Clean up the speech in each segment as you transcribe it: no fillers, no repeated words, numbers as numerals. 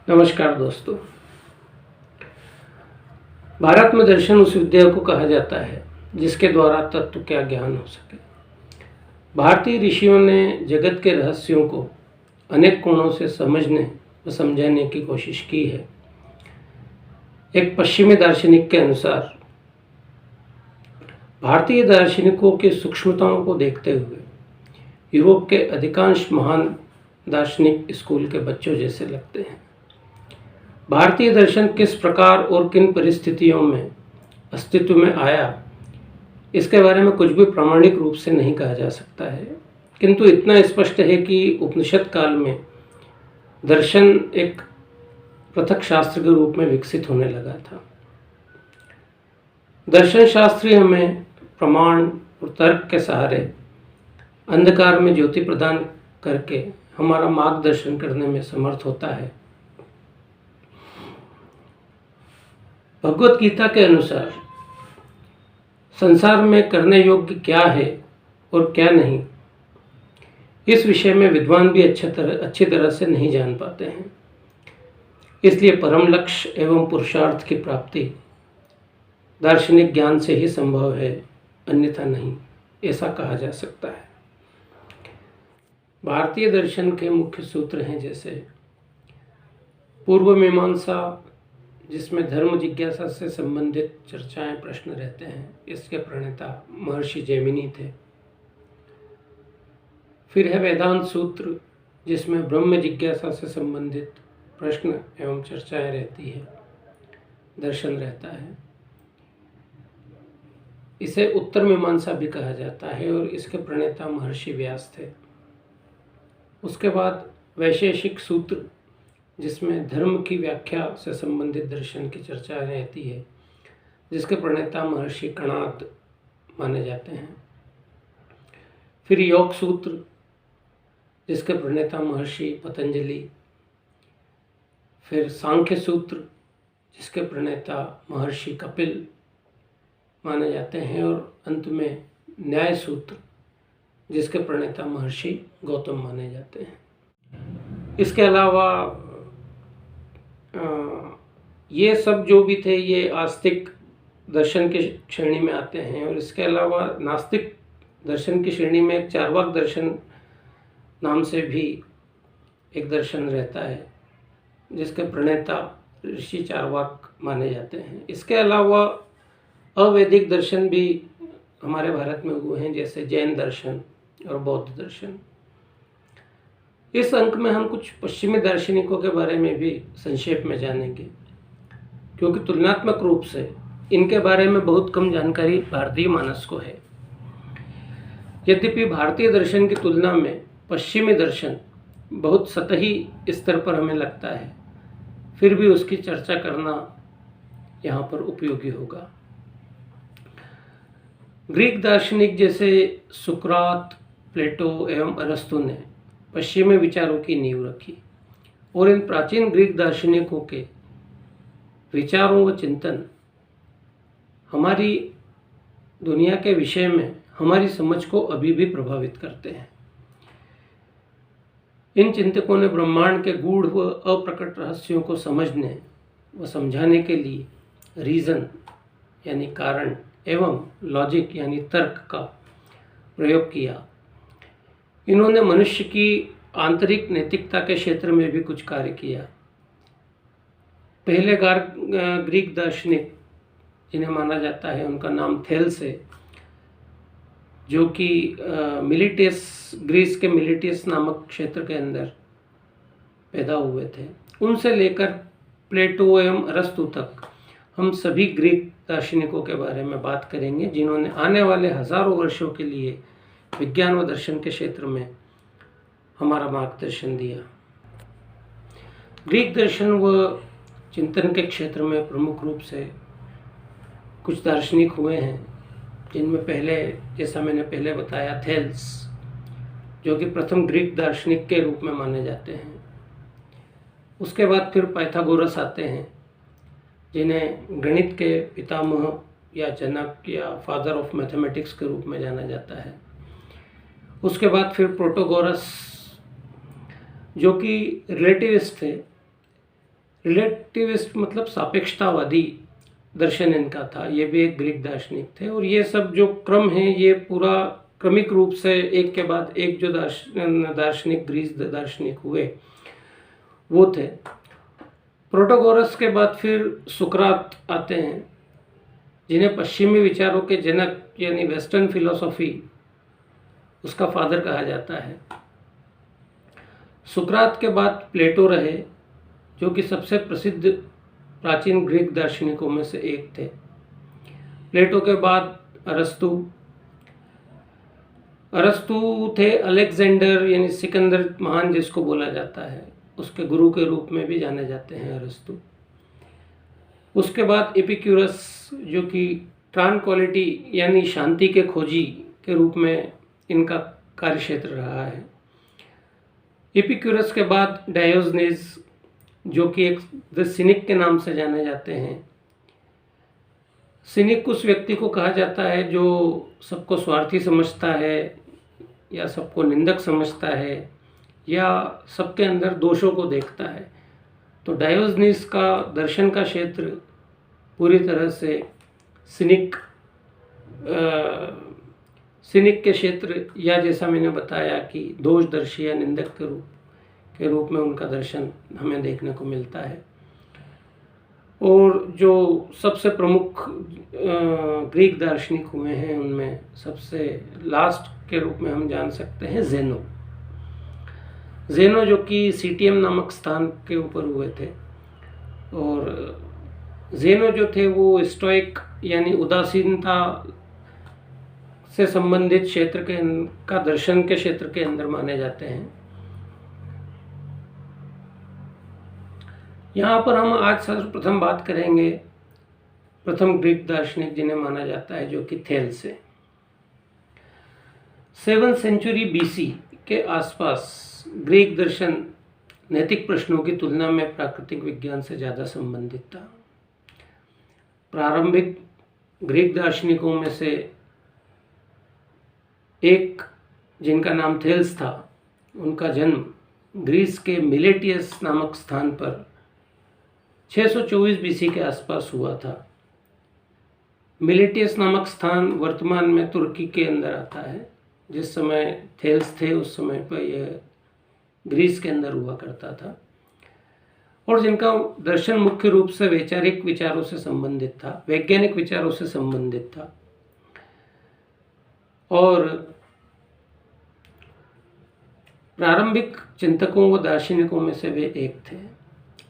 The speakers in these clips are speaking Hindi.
नमस्कार दोस्तों। भारत में दर्शन उस विद्या को कहा जाता है जिसके द्वारा तत्व का ज्ञान हो सके। भारतीय ऋषियों ने जगत के रहस्यों को अनेक कोणों से समझने व समझाने की कोशिश की है। एक पश्चिमी दार्शनिक के अनुसार भारतीय दार्शनिकों की सूक्ष्मताओं को देखते हुए यूरोप के अधिकांश महान दार्शनिक स्कूल के बच्चों जैसे लगते हैं। भारतीय दर्शन किस प्रकार और किन परिस्थितियों में अस्तित्व में आया, इसके बारे में कुछ भी प्रामाणिक रूप से नहीं कहा जा सकता है, किंतु इतना स्पष्ट है कि उपनिषद काल में दर्शन एक पृथक शास्त्र के रूप में विकसित होने लगा था। दर्शन शास्त्री हमें प्रमाण और तर्क के सहारे अंधकार में ज्योति प्रदान करके हमारा मार्गदर्शन करने में समर्थ होता है। भगवत गीता के अनुसार संसार में करने योग्य क्या है और क्या नहीं, इस विषय में विद्वान भी अच्छी तरह से नहीं जान पाते हैं। इसलिए परम लक्ष्य एवं पुरुषार्थ की प्राप्ति दार्शनिक ज्ञान से ही संभव है, अन्यथा नहीं, ऐसा कहा जा सकता है। भारतीय दर्शन के मुख्य सूत्र हैं जैसे पूर्व मीमांसा, जिसमें धर्म जिज्ञासा से संबंधित चर्चाएं प्रश्न रहते हैं, इसके प्रणेता महर्षि जैमिनी थे। फिर है वेदांत सूत्र, जिसमें ब्रह्म जिज्ञासा से संबंधित प्रश्न एवं चर्चाएं रहती है, दर्शन रहता है। इसे उत्तर मीमांसा भी कहा जाता है और इसके प्रणेता महर्षि व्यास थे। उसके बाद वैशेषिक सूत्र, जिसमें धर्म की व्याख्या से संबंधित दर्शन की चर्चा रहती है, जिसके प्रणेता महर्षि कणाद माने जाते हैं। फिर योग सूत्र, जिसके प्रणेता महर्षि पतंजलि। फिर सांख्य सूत्र, जिसके प्रणेता महर्षि कपिल माने जाते हैं। और अंत में न्याय सूत्र, जिसके प्रणेता महर्षि गौतम माने जाते हैं। इसके अलावा ये सब जो भी थे ये आस्तिक दर्शन की श्रेणी में आते हैं। और इसके अलावा नास्तिक दर्शन की श्रेणी में एक चार्वाक दर्शन नाम से भी एक दर्शन रहता है, जिसके प्रणेता ऋषि चार्वाक माने जाते हैं। इसके अलावा अवैदिक दर्शन भी हमारे भारत में हुए हैं, जैसे जैन दर्शन और बौद्ध दर्शन। इस अंक में हम कुछ पश्चिमी दार्शनिकों के बारे में भी संक्षेप में जानेंगे, क्योंकि तुलनात्मक रूप से इनके बारे में बहुत कम जानकारी भारतीय मानस को है। यद्यपि भारतीय दर्शन की तुलना में पश्चिमी दर्शन बहुत सतही स्तर पर हमें लगता है, फिर भी उसकी चर्चा करना यहाँ पर उपयोगी होगा। ग्रीक दार्शनिक जैसे सुकरात, प्लेटो एवं अरस्तु ने पश्चिमी विचारों की नींव रखी और इन प्राचीन ग्रीक दार्शनिकों के विचारों व चिंतन हमारी दुनिया के विषय में हमारी समझ को अभी भी प्रभावित करते हैं। इन चिंतकों ने ब्रह्मांड के गूढ़ व अप्रकट रहस्यों को समझने व समझाने के लिए रीजन यानी कारण एवं लॉजिक यानी तर्क का प्रयोग किया। इन्होंने मनुष्य की आंतरिक नैतिकता के क्षेत्र में भी कुछ कार्य किया। पहले ग्रीक दार्शनिक जिन्हें माना जाता है, उनका नाम थेल्स है, जो कि मिलिटियस, ग्रीस के मिलिटियस नामक क्षेत्र के अंदर पैदा हुए थे। उनसे लेकर प्लेटो एवं अरस्तु तक हम सभी ग्रीक दार्शनिकों के बारे में बात करेंगे, जिन्होंने आने वाले हजारों वर्षों के लिए विज्ञान व दर्शन के क्षेत्र में हमारा मार्गदर्शन दिया। ग्रीक दर्शन व चिंतन के क्षेत्र में प्रमुख रूप से कुछ दार्शनिक हुए हैं, जिनमें पहले, जैसा मैंने पहले बताया, थेल्स, जो कि प्रथम ग्रीक दार्शनिक के रूप में माने जाते हैं। उसके बाद फिर पाइथागोरस आते हैं, जिन्हें गणित के पितामह या जनक या फादर ऑफ मैथमेटिक्स के रूप में जाना जाता है। उसके बाद फिर प्रोटोगोरस, जो कि रिलेटिविस्ट थे, रिलेटिविस्ट मतलब सापेक्षतावादी दर्शन इनका था। ये भी एक ग्रीक दार्शनिक थे और ये सब जो क्रम है ये पूरा क्रमिक रूप से एक के बाद एक जो दार्शनिक ग्रीस दार्शनिक हुए वो थे। प्रोटागोरस के बाद फिर सुकरात आते हैं, जिन्हें पश्चिमी विचारों के जनक यानी वेस्टर्न फिलोसॉफी उसका फादर कहा जाता है। सुकरात के बाद प्लेटो रहे, जो कि सबसे प्रसिद्ध प्राचीन ग्रीक दार्शनिकों में से एक थे। प्लेटो के बाद अरस्तु थे अलेक्जेंडर यानी सिकंदर महान जिसको बोला जाता है, उसके गुरु के रूप में भी जाने जाते हैं अरस्तु। उसके बाद एपिक्यूरस, जो कि ट्रांक्विलिटी यानी शांति के खोजी के रूप में इनका कार्यक्षेत्र रहा है। एपिक्यूरस के बाद डायोजनीज, जो कि एक द सिनिक के नाम से जाने जाते हैं। सिनिक उस व्यक्ति को कहा जाता है जो सबको स्वार्थी समझता है या सबको निंदक समझता है या सबके अंदर दोषों को देखता है। तो डायोजनीस का दर्शन का क्षेत्र पूरी तरह से सिनिक के क्षेत्र, या जैसा मैंने बताया कि दोषदर्शी या निंदक के रूप में उनका दर्शन हमें देखने को मिलता है। और जो सबसे प्रमुख ग्रीक दार्शनिक हुए हैं उनमें सबसे लास्ट के रूप में हम जान सकते हैं ज़ेनो, जो कि सीटियम नामक स्थान के ऊपर हुए थे। और ज़ेनो जो थे वो स्टोइक यानी उदासीनता से संबंधित क्षेत्र का दर्शन के क्षेत्र के अंदर माने जाते हैं। यहाँ पर हम आज सर्वप्रथम बात करेंगे प्रथम ग्रीक दार्शनिक जिन्हें माना जाता है, जो कि थेल्स है। 7वीं सेंचुरी बीसी के आसपास ग्रीक दर्शन नैतिक प्रश्नों की तुलना में प्राकृतिक विज्ञान से ज़्यादा संबंधित था। प्रारंभिक ग्रीक दार्शनिकों में से एक, जिनका नाम थेल्स था, उनका जन्म ग्रीस के मिलेटियस नामक स्थान पर 624 बीसी के आसपास हुआ था। मिलेटियस नामक स्थान वर्तमान में तुर्की के अंदर आता है। जिस समय थेल्स थे उस समय पर यह ग्रीस के अंदर हुआ करता था, और जिनका दर्शन मुख्य रूप से वैचारिक विचारों से संबंधित था, वैज्ञानिक विचारों से संबंधित था। और प्रारंभिक चिंतकों व दार्शनिकों में से वे एक थे,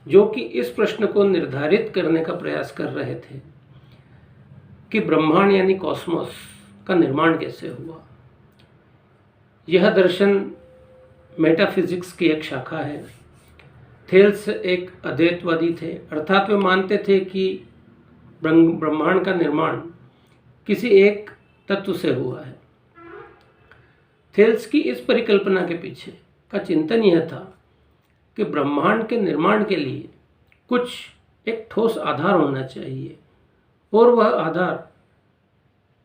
जो कि इस प्रश्न को निर्धारित करने का प्रयास कर रहे थे कि ब्रह्मांड यानी कॉस्मोस का निर्माण कैसे हुआ। यह दर्शन मेटाफिजिक्स की एक शाखा है। थेल्स एक अद्वैतवादी थे, अर्थात वे मानते थे कि ब्रह्मांड का निर्माण किसी एक तत्व से हुआ है। थेल्स की इस परिकल्पना के पीछे का चिंतन यह था कि ब्रह्मांड के निर्माण के लिए कुछ एक ठोस आधार होना चाहिए, और वह आधार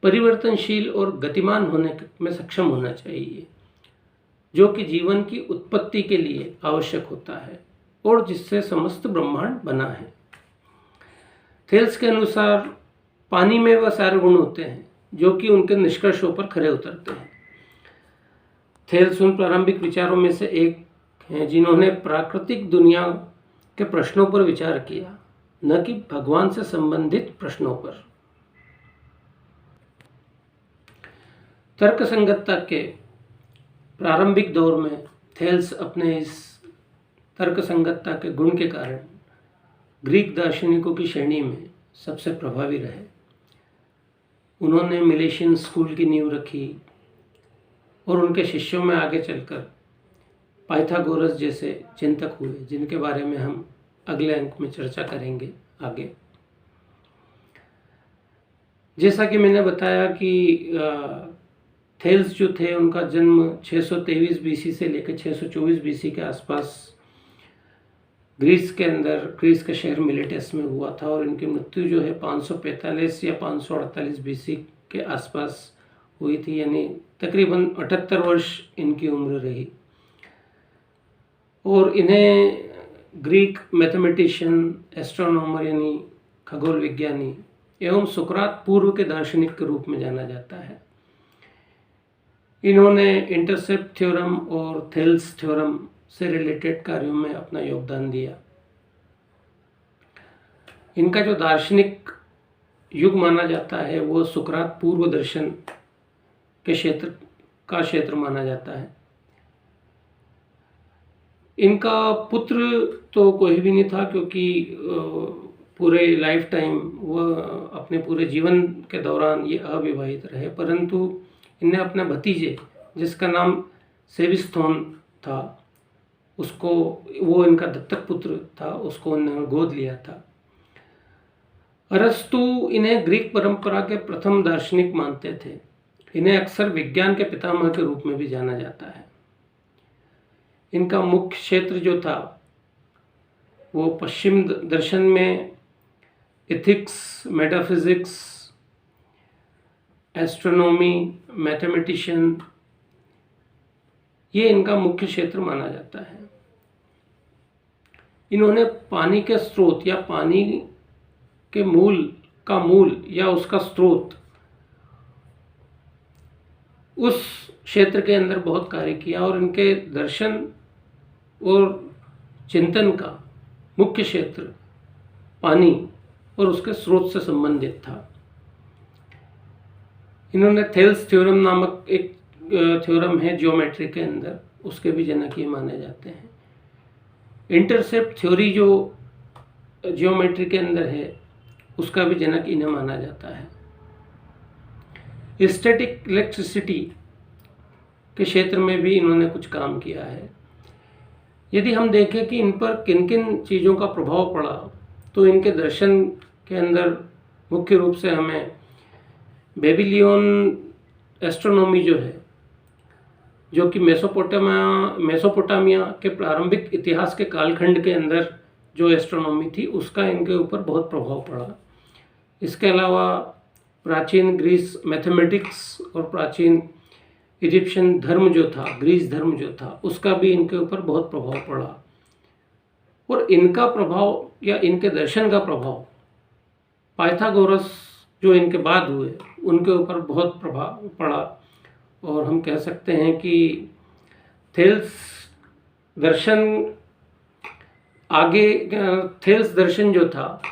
परिवर्तनशील और गतिमान होने में सक्षम होना चाहिए, जो कि जीवन की उत्पत्ति के लिए आवश्यक होता है और जिससे समस्त ब्रह्मांड बना है। थेल्स के अनुसार पानी में वह सारे गुण होते हैं जो कि उनके निष्कर्षों पर खरे उतरते हैं। थेल्स उन प्रारंभिक विचारों में से एक हैं जिन्होंने प्राकृतिक दुनिया के प्रश्नों पर विचार किया, न कि भगवान से संबंधित प्रश्नों पर। तर्कसंगतता के प्रारंभिक दौर में थेल्स अपने इस तर्कसंगतता के गुण के कारण ग्रीक दार्शनिकों की श्रेणी में सबसे प्रभावी रहे। उन्होंने मिलेशियन स्कूल की नींव रखी और उनके शिष्यों में आगे चलकर पाइथागोरस जैसे चिंतक हुए, जिनके बारे में हम अगले अंक में चर्चा करेंगे आगे। जैसा कि मैंने बताया कि थेल्स जो थे उनका जन्म 623 बीसी से लेकर 624 बीसी के आसपास ग्रीस के अंदर, ग्रीस के शहर मिलेटस में हुआ था, और इनकी मृत्यु जो है 545 या 548 बीसी के आसपास हुई थी, यानी तकरीबन 78 वर्ष इनकी उम्र रही। और इन्हें ग्रीक मैथमेटिशियन, एस्ट्रोनॉमर यानी खगोल विज्ञानी एवं सुकरात पूर्व के दार्शनिक के रूप में जाना जाता है। इन्होंने इंटरसेप्ट थ्योरम और थेल्स थ्योरम से रिलेटेड कार्यों में अपना योगदान दिया। इनका जो दार्शनिक युग माना जाता है वो सुकरात पूर्व दर्शन के क्षेत्र माना जाता है। इनका पुत्र तो कोई भी नहीं था, क्योंकि पूरे लाइफ टाइम वह अपने पूरे जीवन के दौरान ये अविवाहित रहे, परंतु इन्हें अपने भतीजे जिसका नाम सेविस्थोन था उसको, वो इनका दत्तक पुत्र था, उसको उन्होंने गोद लिया था। अरस्तु इन्हें ग्रीक परंपरा के प्रथम दार्शनिक मानते थे। इन्हें अक्सर विज्ञान के पितामह के रूप में भी जाना जाता है। इनका मुख्य क्षेत्र जो था वो पश्चिम दर्शन में एथिक्स, मेटाफिजिक्स, एस्ट्रोनॉमी, मैथमेटिशियन, ये इनका मुख्य क्षेत्र माना जाता है। इन्होंने पानी के स्रोत या पानी के मूल या उसका स्रोत, उस क्षेत्र के अंदर बहुत कार्य किया और इनके दर्शन और चिंतन का मुख्य क्षेत्र पानी और उसके स्रोत से संबंधित था। इन्होंने थेल्स थ्योरम नामक एक थ्योरम है ज्योमेट्री के अंदर, उसके भी जनक ये माने जाते हैं। इंटरसेप्ट थ्योरी जो ज्योमेट्री के अंदर है उसका भी जनक इन्हें माना जाता है। स्टैटिक इलेक्ट्रिसिटी के क्षेत्र में भी इन्होंने कुछ काम किया है। यदि हम देखें कि इन पर किन किन चीज़ों का प्रभाव पड़ा, तो इनके दर्शन के अंदर मुख्य रूप से हमें बेबीलोनियन एस्ट्रोनॉमी जो है, जो कि मेसोपोटामिया के प्रारंभिक इतिहास के कालखंड के अंदर जो एस्ट्रोनॉमी थी, उसका इनके ऊपर बहुत प्रभाव पड़ा। इसके अलावा प्राचीन ग्रीस मैथमेटिक्स और प्राचीन इजिप्शियन धर्म जो था, ग्रीस धर्म जो था, उसका भी इनके ऊपर बहुत प्रभाव पड़ा। और इनका प्रभाव या इनके दर्शन का प्रभाव पाइथागोरस जो इनके बाद हुए उनके ऊपर बहुत प्रभाव पड़ा। और हम कह सकते हैं कि थेल्स दर्शन जो था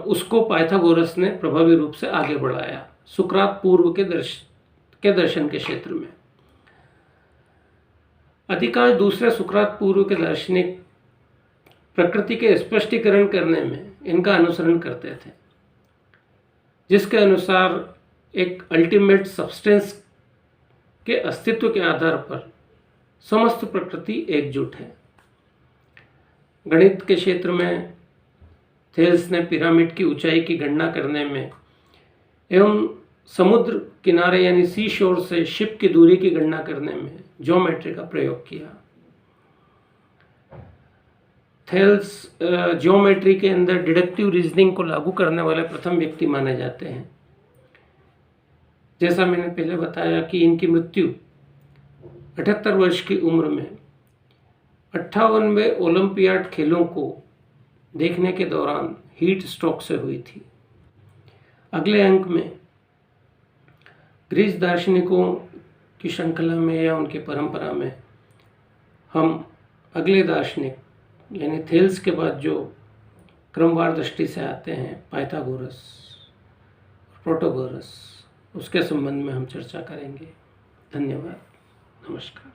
उसको पाइथागोरस ने प्रभावी रूप से आगे बढ़ाया सुकरात पूर्व के दर्शन के क्षेत्र में। अधिकांश दूसरे सुकरात पूर्व के दार्शनिक प्रकृति के स्पष्टीकरण करने में इनका अनुसरण करते थे, जिसके अनुसार एक अल्टीमेट सब्सटेंस के अस्तित्व के आधार पर समस्त प्रकृति एकजुट है। गणित के क्षेत्र में थेल्स ने पिरामिड की ऊंचाई की गणना करने में एवं समुद्र किनारे यानी सी शोर से शिप की दूरी की गणना करने में ज्योमेट्री का प्रयोग किया। थेल्स ज्योमेट्री के अंदर डिडक्टिव रीजनिंग को लागू करने वाले प्रथम व्यक्ति माने जाते हैं। जैसा मैंने पहले बताया कि इनकी मृत्यु 78 वर्ष की उम्र में 58वें ओलंपियाड खेलों को देखने के दौरान हीट स्ट्रोक से हुई थी। अगले अंक में ग्रीस दार्शनिकों की श्रृंखला में या उनकी परंपरा में हम अगले दार्शनिक यानी थेल्स के बाद जो क्रमवार दृष्टि से आते हैं पाइथागोरस, प्रोटोगोरस, उसके संबंध में हम चर्चा करेंगे। धन्यवाद, नमस्कार।